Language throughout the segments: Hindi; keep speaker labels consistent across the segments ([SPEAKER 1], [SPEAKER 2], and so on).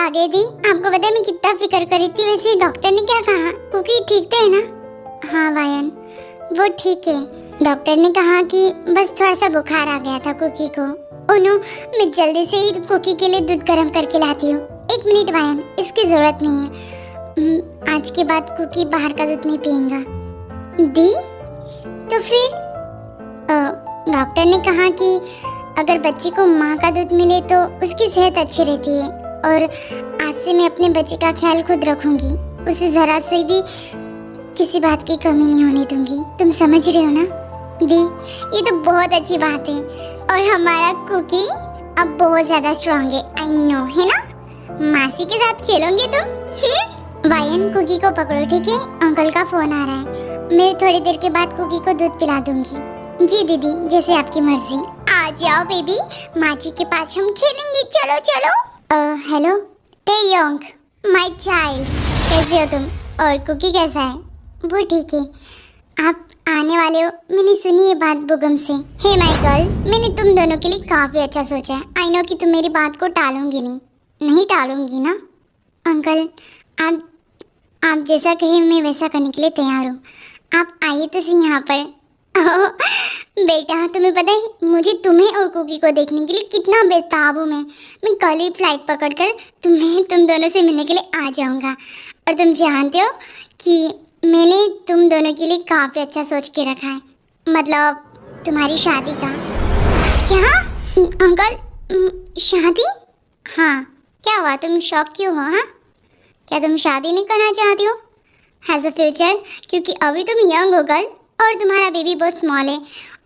[SPEAKER 1] आ गई दी। आपको पता है मैं कितना फिक्र कर रही थी। वैसे डॉक्टर ने क्या कहा? कुकी ठीक तो है ना? हाँ वायन, वो ठीक है। डॉक्टर ने कहा कि बस थोड़ा सा बुखार आ गया था कुकी को। ओनो, मैं जल्दी से ही कुकी के लिए दूध गर्म करके लाती हूँ। 1 मिनट वायन, इसकी जरूरत नहीं है। आज के बाद कुकी बाहर का दूध नहीं पिएगा। दी, तो फिर डॉक्टर ने कहा कि अगर बच्चे को माँ का दूध मिले तो उसकी सेहत अच्छी रहती है, और आज से मैं अपने बच्चे का ख्याल खुद रखूंगी। उसे जरा से भी किसी बात की कमी नहीं होने दूंगी। तुम समझ रहे हो ना? दी, ये तो बहुत अच्छी बात है। और हमारा कुकी अब बहुत ज्यादा स्ट्रांग है। आई नो, है ना? मासी के साथ खेलोगे तुम? वायन, कुकी को पकड़ो, ठीक है? अंकल का फोन आ रहा है। मैं थोड़ी देर के बाद कुकी को दूध पिला दूंगी। जी दीदी, जैसे आपकी मर्जी। आ जाओ बेबी, माची के पास हम खेलेंगे। चलो चलो। हेलो टेयोंग, माय चाइल्ड, कैसे हो तुम? और कुकी कैसा है? वो ठीक है। आप आने वाले हो, मैंने सुनी ये बात बुगम से। हे माय गर्ल, मैंने तुम दोनों के लिए काफी अच्छा सोचा है। आई नो कि तुम मेरी बात को टालोगी नहीं टालूंगी ना? अंकल, आप जैसा कहे मैं वैसा करने के लिए तैयार हूँ। आप आइए तो सही यहाँ पर। बेटा, तुम्हें पता है मुझे तुम्हें और कुकी को देखने के लिए कितना बेताब हूँ। मैं कल ही फ्लाइट पकड़कर तुम दोनों से मिलने के लिए आ जाऊँगा। और तुम जानते हो कि मैंने तुम दोनों के लिए काफ़ी अच्छा सोच के रखा है, मतलब तुम्हारी शादी का। क्या अंकल, शादी? हाँ, क्या हुआ? तुम शॉक क्यों हो? हाँ, क्या तुम शादी नहीं करना चाहती हो हैज़ अ फ्यूचर? क्योंकि अभी तुम यंग हो गर्ल, और तुम्हारा बेबी बहुत स्मॉल है,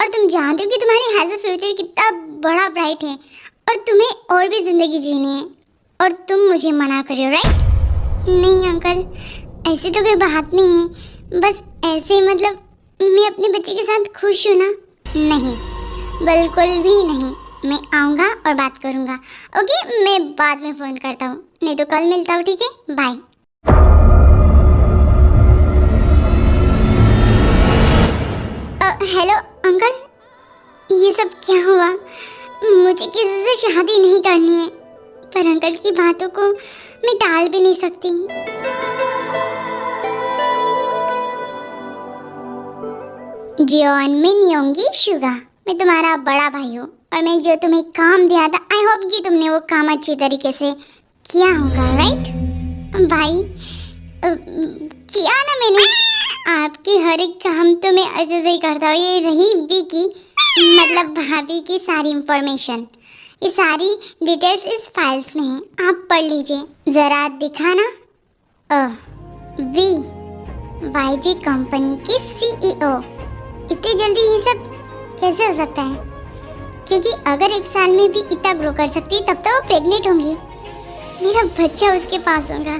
[SPEAKER 1] और तुम जानते हो कि तुम्हारी हैज़ अ फ्यूचर कितना बड़ा ब्राइट है, और तुम्हें और भी ज़िंदगी जीनी है, और तुम मुझे मना कर रहे हो, राइट? नहीं अंकल, ऐसी तो कोई बात नहीं है। बस ऐसे ही, मतलब मैं अपने बच्चे के साथ खुश हूँ ना। नहीं, बिल्कुल भी नहीं। मैं आऊँगा और बात करूँगा। ओके, मैं बाद में फ़ोन करता हूँ, नहीं तो कल मिलता हूँ, ठीक है? बाय। हेलो अंकल, ये सब क्या हुआ? मुझे किसी से शादी नहीं करनी है, पर अंकल की बातों को मैं टाल भी नहीं सकती। जियोन मिन्योंगी शुगा, मैं तुम्हारा बड़ा भाई हूँ, और मैं जो तुम्हें काम दिया था, आई होप कि तुमने वो काम अच्छी तरीके से किया होगा, राइट भाई? किया ना मैंने। आपकी हर एक काम तो मैं अच्छे से ही करता हूँ। ये रही बी की, मतलब भाभी की सारी इंफॉर्मेशन, ये सारी डिटेल्स इस फाइल्स में है, आप पढ़ लीजिए ज़रा। दिखाना। वी वाईजी कंपनी के सीईओ। इतनी जल्दी ये सब कैसे हो सकता है? क्योंकि अगर 1 साल में भी इतना ग्रो कर सकती तब तो वो प्रेग्नेंट होंगी, मेरा बच्चा उसके पास होगा।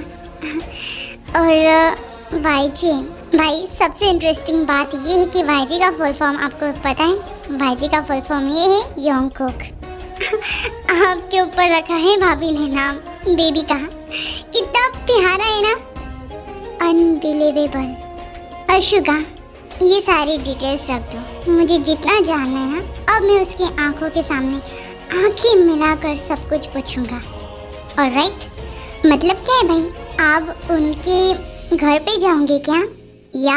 [SPEAKER 1] और वाईजी, भाई सबसे इंटरेस्टिंग बात ये है कि वाईजी का फुल फॉर्म आपको पता है? वाईजी का फुल फॉर्म ये है योंगकुक। आपके ऊपर रखा है भाभी ने नाम बेबी का। कितना प्यारा है ना, अनबिलीवेबल। अशुगा, ये सारी डिटेल्स रख दो, मुझे जितना जानना है ना, अब मैं उसकी आंखों के सामने आंखें मिलाकर सब कुछ पूछूंगा। ऑलराइट? मतलब क्या है भाई, आप उनके घर पे जाओगे क्या? या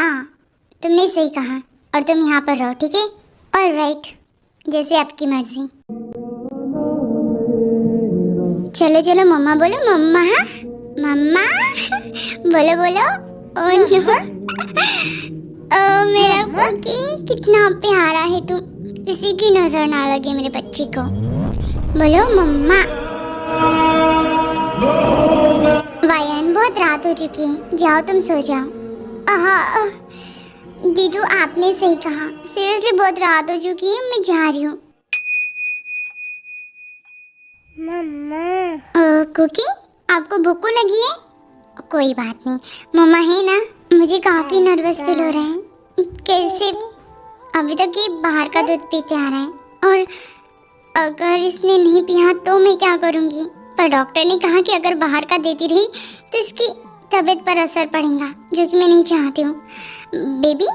[SPEAKER 1] तुमने सही कहा, और तुम यहाँ पर रहो, ठीक है? ऑलराइट, जैसे आपकी मर्जी। चलो चलो मम्मा बोलो, मम्मा। मम्मा बोलो बोलो। ओ मेरा कुकी, कितना प्यारा है तुम, किसी की नजर ना लगे मेरे बच्चे को। बोलो मम्मा। वायन, बहुत रात हो चुकी है, जाओ तुम सो जाओ। दीदू, आपने सही कहा, सीरियसली बहुत रात हो चुकी है, मैं जा रही हूँ। मम्मा। कुकी, आपको भूख लगी है? कोई बात नहीं, मम्मा है ना। मुझे काफी नर्वस फील हो रहा है। कैसे अभी तक ये बाहर का दूध पीते आ रहा है, और अगर इसने नहीं पिया तो मैं क्या करूँगी? पर डॉक्टर ने कहा कि अगर बाहर का देती रही तो इसकी तबीयत पर असर पड़ेगा, जो कि मैं नहीं चाहती हूँ। बेबी,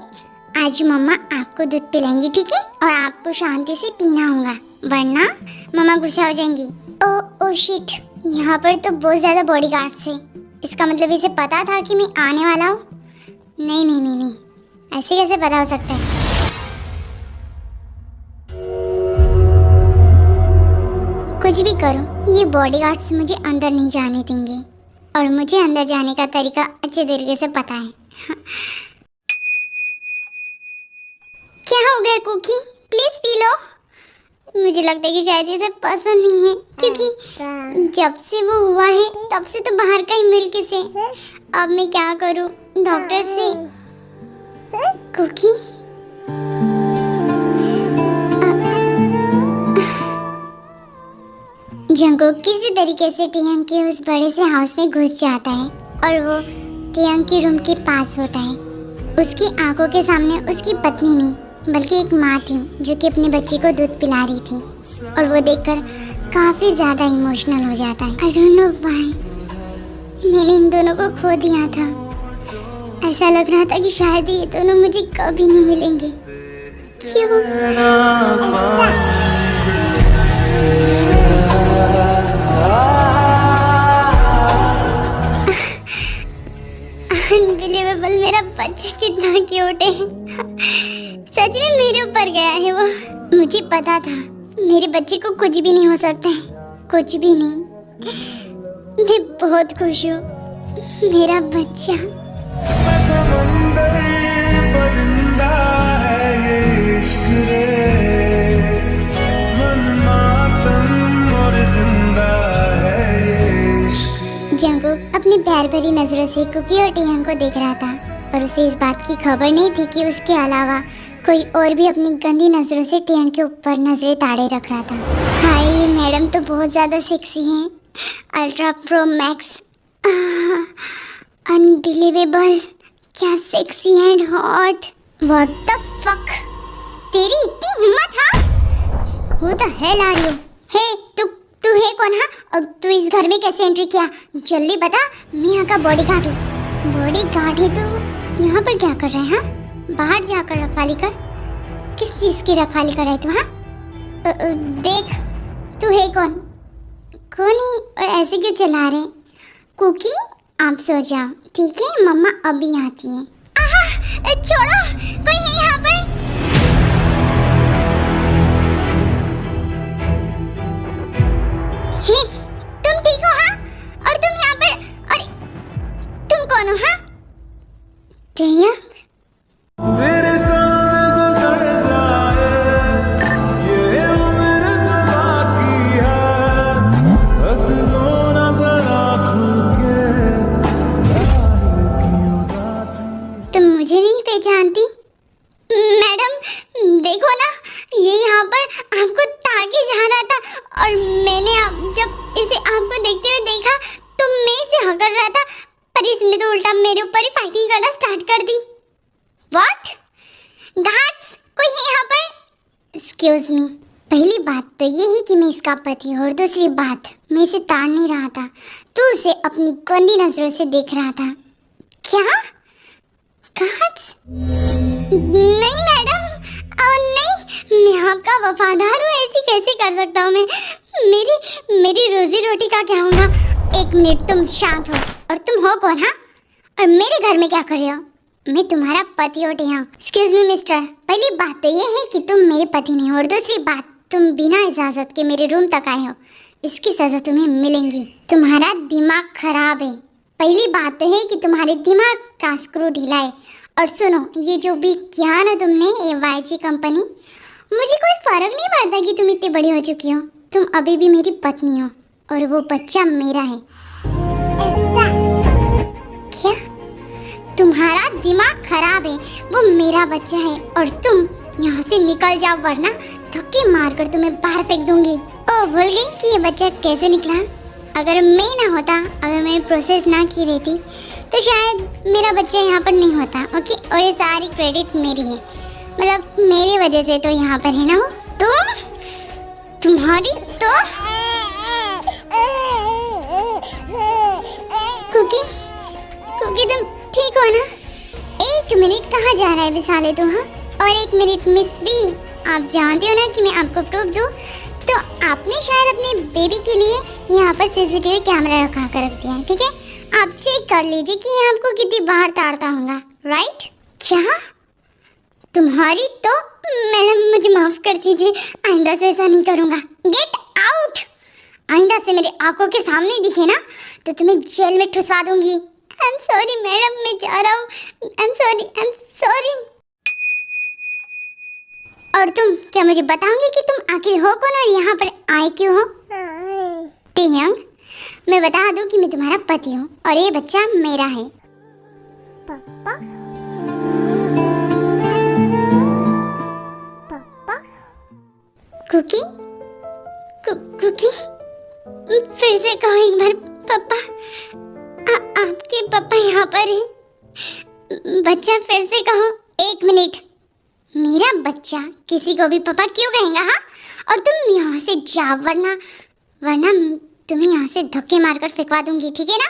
[SPEAKER 1] आज मम्मा आपको दूध पिलाएंगी, ठीक है? और आपको शांति से पीना होगा, वरना मम्मा गुस्सा हो जाएंगी। Oh shit. यहाँ पर तो बहुत ज्यादा बॉडीगार्ड्स है। इसका मतलब इसे पता था कि मैं आने वाला हूँ। नहीं नहीं नहीं नहीं, ऐसे कैसे पता हो सकता है? कुछ भी करो, ये बॉडीगार्ड्स मुझे अंदर नहीं जाने देंगे और मुझे अंदर जाने का तरीका अच्छे तरीके से पता है। क्या हो गया कुकी? Please P low. मुझे लगता है कि शायद इसे पसंद नहीं है, क्योंकि जब से वो हुआ है तब से तो बाहर का ही मिल्क से। अब मैं क्या करूं? डॉक्टर से कुकी जंगकुक किसी तरीके से टियांग के उस बड़े से हाउस में घुस जाता है और वो टियांग के रूम के पास होता है। उसकी आंखों के सामने उसकी पत्नी नहीं बल्कि एक माँ थी जो कि अपने बच्चे को दूध पिला रही थी, और वो देखकर काफी ज्यादा इमोशनल हो जाता है। आई डोंट नो व्हाई मैंने इन दोनों को खो दिया था। ऐसा लग रहा था कि शायद ये दोनों मुझे कभी नहीं मिलेंगे। क्यों? अनबिलीवेबल, मेरा बच्चा कितना क्यूट है। सच में मेरे ऊपर गया है वो। मुझे पता था मेरे बच्चे को कुछ भी नहीं हो सकता है, कुछ भी नहीं। मैं बहुत खुश हूँ, मेरा बच्चा। जंगकुक अपनी प्यार भरी नजरों से कुकी और टियांग को देख रहा था और उसे इस बात की खबर नहीं थी कि उसके अलावा कोई और भी अपनी गंदी नजरों से टियांग के ऊपर नजरें ताड़े रख रहा था। हाय, ये मैडम तो बहुत ज्यादा सेक्सी हैं। अल्ट्रा प्रो मैक्स, अनबिलीवेबल, क्या sexy and hot. What the fuck, तेरी इतनी हिम्मत? हाँ, who the hell are you? Hey, तू है कौन? हाँ, और तू इस घर में कैसे एंट्री किया? जल्दी बता, मैं यहाँ का बॉडीगार्ड हूँ। बॉडीगार्ड है तो यहाँ पर क्या कर रहा है? हाँ, बाहर जाकर रखवाली कर। किस चीज की रखवाली कर रहा है तू? हाँ, देख, तू है कौन? कौन है और ऐसे क्यों चला रहे? कुकी, आप सो जाओ, ठीक है? मम्मा अभी आती है। आहा, छोड़ो, कोई है यहाँ पर? हे, तुम ठीक हो? हाँ, और तुम यहाँ पर? अरे, तुम कौन हो? हाँ, टियांग?
[SPEAKER 2] तेरे सामने गुजर जाए ये उम्र जरा की है, बस दो नजर आँखों के की उदासी।
[SPEAKER 1] तुम मुझे नहीं पहचानती? मैडम, देखो ना, ये यहाँ पर आपको ताके जा रहा था और मैंने जब इसे आपको देखते हुए देखा तो मैं इसे हकड़ रहा था, पर इसने तो उल्टा मेरे ऊपर ही फाइटिंग करना स्टार्ट कर दी। What? गार्ड्स, कोई है यहाँ पर? Excuse me। पहली बात तो ये है कि मैं इसका पति हूँ और दूसरी बात, मैं इसे ताड़ नहीं रहा था, तू उसे अपनी गंदी नजरों से देख रहा था। क्या? गार्ड्स? नहीं मैडम, नहीं, मैं आपका वफादार हूँ, ऐसी कैसे कर सकता हूँ मैं? मेरी रोजी रोटी का क्या होगा? एक मिनट, तुम शांत हो। और तुम हो कौन? हाँ, और मेरे घर में क्या कर रहे हो? मैं तुम्हारा पति हूँ टियांग। एक्सक्यूज मी मिस्टर, पहली बात तो ये है कि तुम मेरे पति नहीं हो और दूसरी बात, तुम बिना इजाजत के मेरे रूम तक आए हो, इसकी सजा तुम्हें मिलेगी। तुम्हारा दिमाग खराब है। पहली बात तो है कि तुम्हारे दिमाग का स्क्रू ढीला है। और सुनो, ये जो भी किया ना तुमने, ये YG कंपनी, मुझे कोई फर्क नहीं पड़ता कि तुम इतनी बड़ी हो चुकी हो, तुम अभी भी मेरी पत्नी हो और वो बच्चा मेरा है। क्या? तुम्हारा दिमाग खराब है, वो मेरा बच्चा है और तुम यहाँ से निकल जाओ वरना धक्के मारकर तुम्हें बाहर फेंक दूंगी। ओ, भूल गई कि ये बच्चा कैसे निकला? अगर मैं ना होता, अगर मैं प्रोसेस ना की रहती तो शायद मेरा बच्चा यहाँ पर नहीं होता। ओके, और ये सारी क्रेडिट मेरी है, मतलब मेरी वजह से तो यहाँ पर है ना वो। तुम्हारी तो कुकी तुम ठीक हो ना? एक मिनट, कहाँ जा रहा है विशाले तू? हाँ, और एक मिनट मिस भी, आप जानते हो ना कि मैं आपको प्रूफ दूँ तो आपने शायद अपने बेबी के लिए यहाँ पर सीसीटीवी कैमरा रखा कर रख दिया है, ठीक है? आप चेक कर लीजिए कि ये आपको कितनी बार ताड़ता होगा, राइट? क्या? तुम्हारी तो मैडम मुझे माफ कर दीजिए, आइंदा से ऐसा नहीं करूँगा। Get out! आइंदा से मेरे आंखों के सामने दिखे ना तो तुम्हें जेल में ठुसवा दूंगी। आई एम सॉरी मैडम, मैं जा रहा हूँ। I am sorry. और तुम क्या मुझे बताओगे कि तुम आखिर हो कौन और यहाँ पर आए क्यों हो? टेहंग, मैं बता दूं कि मैं तुम्हारा पति हूँ और ये बच्चा मेरा है। पापा? कुकी? कुकी? फिर से कहो एक बार पापा। आपके पापा यहाँ पर हैं। बच्चा, फिर से कहो। 1 मिनट। मेरा बच्चा किसी को भी पापा क्यों कहेगा? हाँ, और तुम यहाँ से जाओ, वरना तुम्हें यहाँ से धक्के मारकर फेंकवा दूंगी, ठीक है ना?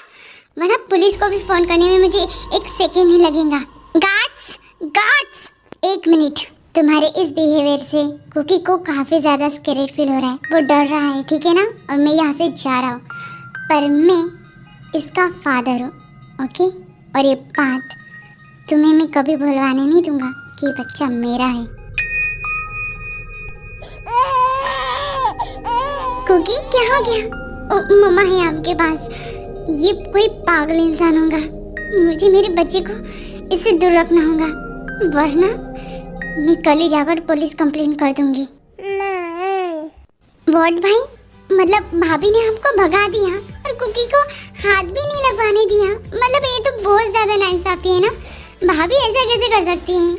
[SPEAKER 1] वरना पुलिस को भी फोन करने में मुझे 1 सेकेंड ही लगेगा। Guards 1 minute. तुम्हारे इस बिहेवियर से कुकी को काफ़ी ज़्यादा स्कैरेड फील हो रहा है, वो डर रहा है, ठीक है ना? और मैं यहाँ से जा रहा हूँ, पर मैं इसका फादर हूँ, ओके? और ये बात तुम्हें मैं कभी भुलवाने नहीं दूंगा कि ये बच्चा मेरा है। कुकी, क्या हो गया? मम्मा है आपके पास। ये कोई पागल इंसान होगा। मुझे मेरे बच्चे को इससे दूर रखना होगा, वरना मैं कल ही जाकर पुलिस कंप्लेंट कर दूंगी। व्हाट भाई? मतलब भाभी ने हमको भगा दिया और कुकी को हाथ भी नहीं लगवाने दिया? मतलब ये तो बहुत ज्यादा नाइंसाफी है ना? भाभी ऐसा कैसे कर सकती हैं?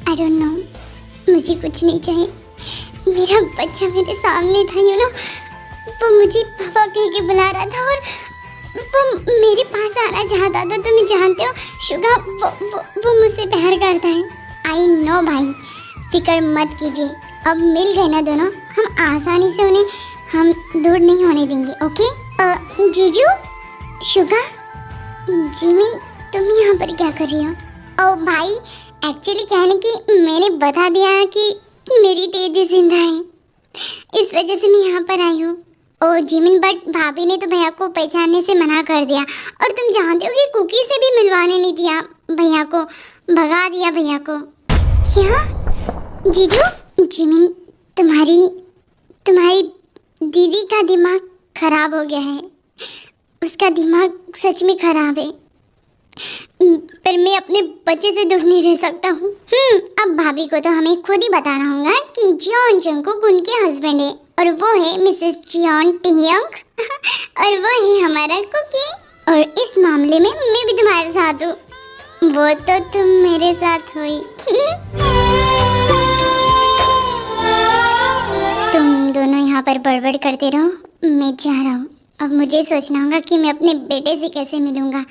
[SPEAKER 1] आई डोंट नो, मुझे कुछ नहीं चाहिए। मेरा बच्चा मेरे सामने था, यू नो, वो मुझे पापा कह के बुला रहा था और वो मेरे पास आना चाहता था। तुम जानते हो शुगा, वो मुझसे प्यार करता है। आई नो भाई, फिक्र मत कीजिए, अब मिल गए ना दोनों, हम आसानी से उन्हें हम दूर नहीं होने देंगे, ओके? जीजू, शुगा, जिमिन, तुम यहाँ पर क्या कर रही हो? ओ भाई, एक्चुअली कहने की मैंने बता दिया कि मेरी टेडी जिंदा है, इस वजह से मैं यहाँ पर आई हूँ। ओ जिमिन, बट भाभी ने तो भैया को पहचानने से मना कर दिया, और तुम जानते हो कि कुकी से भी मिलवाने नहीं दिया भैया को, भगा दिया भैया को। क्या? जीजू, जिमिन, तुम्हारी दीदी का दिमाग खराब हो गया है, उसका दिमाग सच में खराब है, पर मैं अपने बच्चे से दूर नहीं रह सकता हूँ। अब भाभी को तो हमें खुद ही बताना होगा कि जियोन जंगकुक उनके हस्बैंड है और वो है मिसेस जियोन टेहंग और वो है हमारा कुकी। और इस मामले में मैं भी तुम्हारे साथ हूँ, वो तो तुम मेरे साथ हुई। तुम दोनों यहाँ पर बड़बड़ करते रहो, मैं जा रहा हूँ। अब मुझे सोचना होगा कि मैं अपने बेटे से कैसे मिलूँगा।